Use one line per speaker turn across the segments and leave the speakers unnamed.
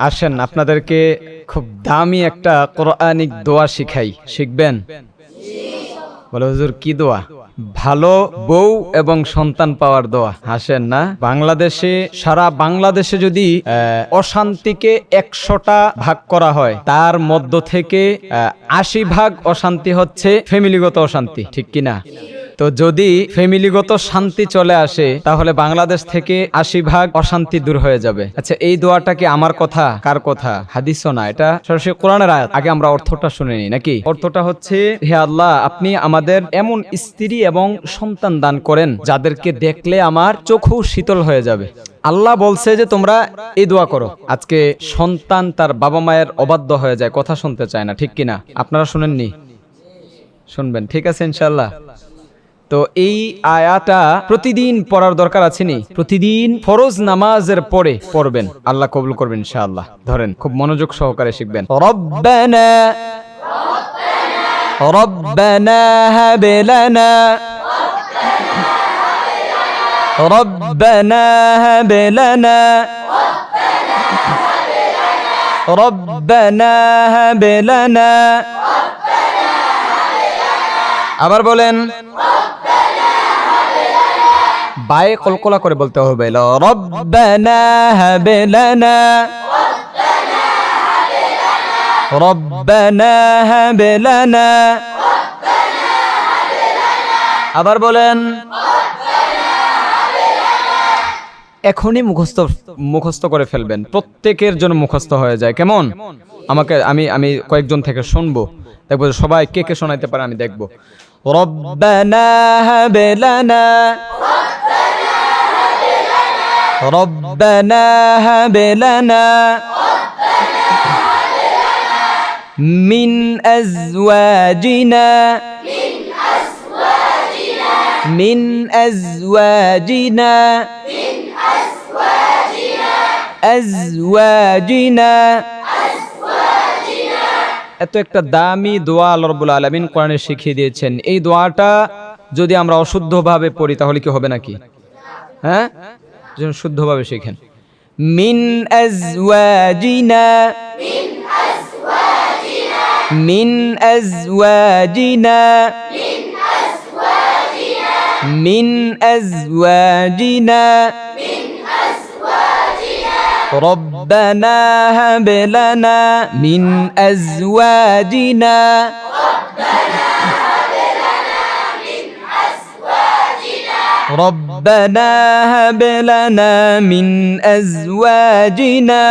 আসেন আপনাদেরকে খুব দামি একটা কোরআনিক দোয়া শিখাই, শিখবেন? বলে হুজুর কি দোয়া? ভালো বউ এবং সন্তান পাওয়ার দোয়া। হাসেন না? বাংলাদেশে, সারা বাংলাদেশে যদি অশান্তিকে 100টা ভাগ করা হয়, তার মধ্য থেকে 80 ভাগ অশান্তি হচ্ছে ফ্যামিলিগত অশান্তি, ঠিক কিনা? তো যদি ফ্যামিলিগত শান্তি চলে আসে, তাহলে বাংলাদেশ থেকে 80 ভাগ অশান্তি দূর হয়ে যাবে। আচ্ছা, এই দোয়াটা কি আমার কথা? কার কথা? হাদিসও না, এটা সরাসরি কোরআনের আয়াত। আগে আমরা অর্থটা শুনে নিই নাকি? অর্থটা হচ্ছে, হে আল্লাহ, আপনি আমাদের এমন স্ত্রী এবং সন্তান দান করেন যাদেরকে দেখলে আমার চোখও শীতল হয়ে যাবে। আল্লাহ বলছে যে তোমরা এই দোয়া করো। আজকে সন্তান তার বাবা মায়ের অবাধ্য হয়ে যায়, কথা শুনতে চায় না, ঠিক কিনা? আপনারা শুনেননি? শুনবেন, ঠিক আছে ইনশাআল্লাহ। তো এই আয়াতটা প্রতিদিন পড়ার দরকার আছে নি? প্রতিদিন ফরজ নামাজের পরে পড়বেন, আল্লাহ কবুল করবেন ইনশাআল্লাহ। ধরেন, খুব মনোযোগ সহকারে শিখবেন। রব্বানা রব্বানা হাব লানা রব্বানা হাব লানা রব্বানা হাব লানা। আবার বলেন, বায়ে কলকলা করে বলতে হবে, রব্বানা হাব লানা রব্বানা হাব লানা। আবার বলেন, এখনই মুখস্থ করে ফেলবেন, প্রত্যেকের জন্য মুখস্থ হয়ে যায়। কেমন? আমাকে আমি কয়েকজন থেকে শুনবো, দেখবো সবাই কে কে শোনাইতে পারে, আমি দেখবো। রব্বানা হাব লানা রব্বানা হাব লানা মিন আজওয়াজিনা মিন আজওয়াজিনা আজওয়াজিনা। এত একটা দামি দোয়া আল্লাহ রাব্বুল আলামিন কোরআনে শিখিয়ে দিয়েছেন। এই দোয়াটা যদি আমরা অশুদ্ধভাবে পড়ি তাহলে কি হবে নাকি? হ্যাঁ, যেন শুদ্ধভাবে শিখেন। মিন আজওয়াজিনা মিন আজওয়াজিনা মিন আজওয়াজিনা রব্বানা হাব লানা মিন আজওয়াজিনা রব্বানা হাব লানা মিন আজওয়াজিনা।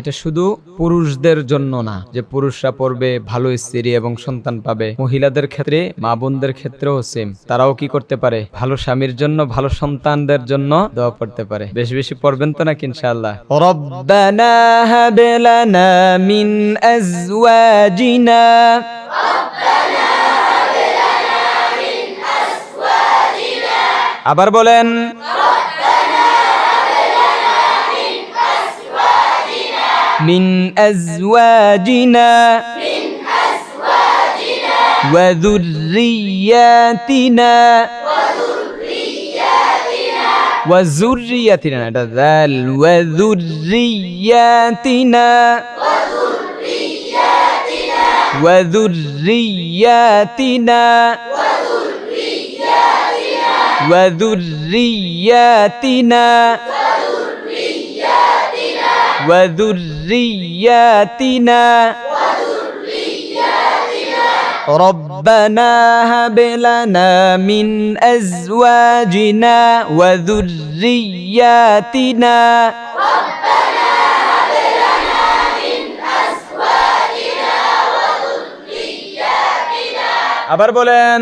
এটা শুধু পুরুষদের জন্য না যে পুরুষরা পড়বে ভালো স্ত্রী এবং সন্তান পাবে, মহিলাদের ক্ষেত্রে, মা বোনদের ক্ষেত্রেও সেম। তারাও কি করতে পারে? ভালো স্বামীর জন্য, ভালো সন্তানদের জন্য দোয়া পড়তে পারে। বেশি বেশি পড়বেন তো নাকি ইনশাআল্লাহ? রব্বানা হাব লানা মিন আজওয়াজিনা আবার বলেন, মিন আজওয়াজিনা ওয়া যুররিয়াতিনা ওয়া যুররিয়াতিনা, এটা যাল, ওয়া যুররিয়াতিনা ওয়া যুররিয়াতিনা ওয়া যুররিয়াতিনা وذرياتنا ربنا هب لنا من أزواجنا وذرياتنا আবার বলেন,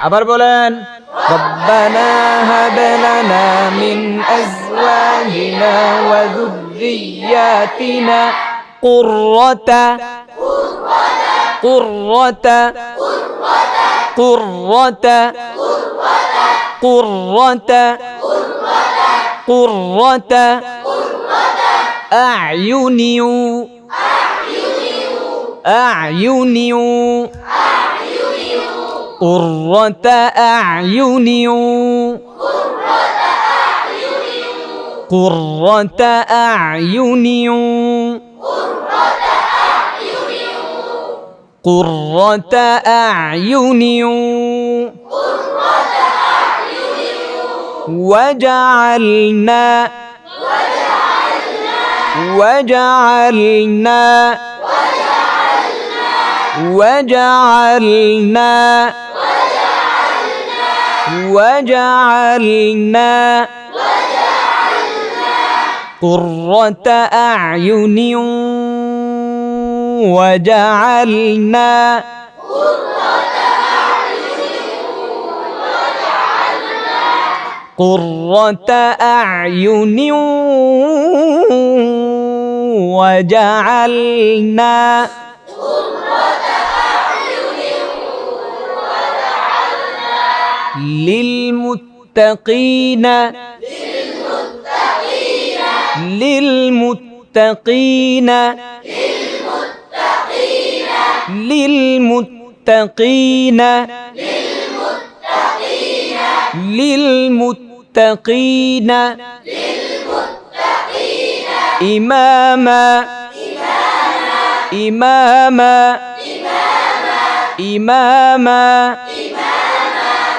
আবার বলেন, রব্বানা হাব লানা মিন আজওয়াজিনা ওয়া যুররিয়াতিনা কুররাতা কুররাতা কুররাতা কুররাতা কুররাতা আ'য়ুনি أعين قرة أعين قرة أعين قرة أعين وجعلنا وجعلنا وجعلنا وجعلنا قرة أعين وجعلنا قرة أعين وجعلنا للمتقين للمتقين للمتقين للمتقين إماما إماما إماما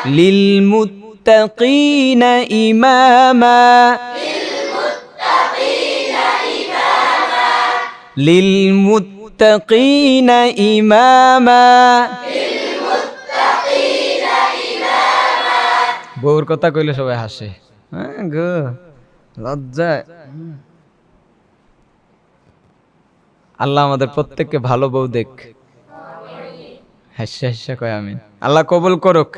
للمتقين إماما للمتقين إماما বউর কথা কইলে সবাই হাসে গো লজ্জা আল্লাহ আমাদের প্রত্যেককে ভালো বউ দেখ হাসি হাসি কয় আমিন আল্লাহ কবুল করুক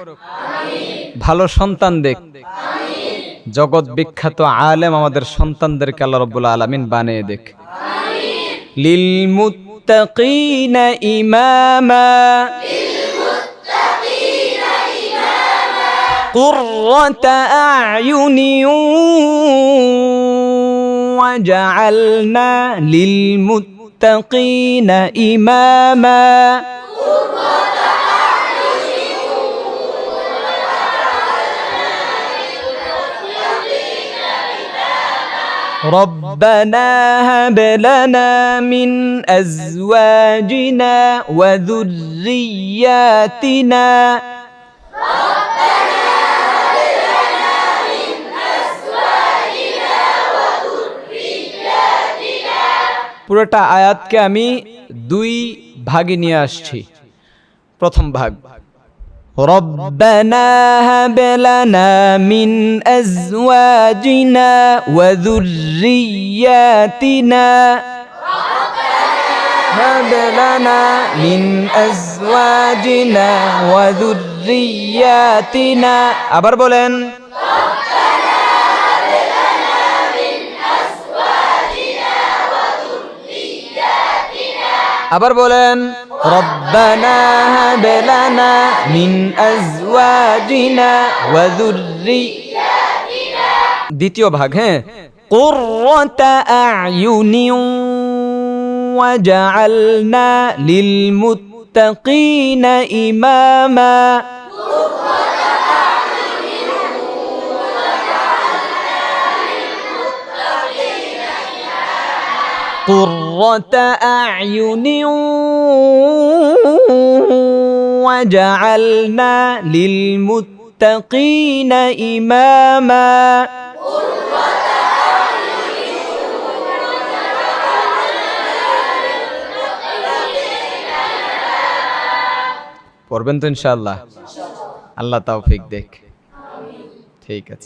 ভালো সন্তান দেখ জগৎ বিখ্যাত আলেম আমাদের সন্তানদেরকে আল্লাহ রাব্বুল আলামিন বানিয়ে দেখ লিল মুত্তাকিনা ইমামা কুররাতা আ'য়ুনি ওয়াজআলনা লিল মুত্তাকিনা ইমামা ربنا هب لنا من أزواجنا وذرياتنا পুরোটা আয়াতকে আমি দুই ভাগে নিয়ে আসছি প্রথম ভাগ ربنا هب لنا من أزواجنا وذرياتنا هب لنا من أزواجنا وذرياتنا আবার বলেন আবার বলেন ربنا هب لنا من أزواجنا وذرياتنا দ্বিতীয় ভাগ হ্যাঁ قرة أعين وجعلنا للمتقين إماما قرة أعين وجعلنا للمتقين إماما পড়বেন তো ইনশাআল্লাহ আল্লাহ তৌফিক দেখ ঠিক আছে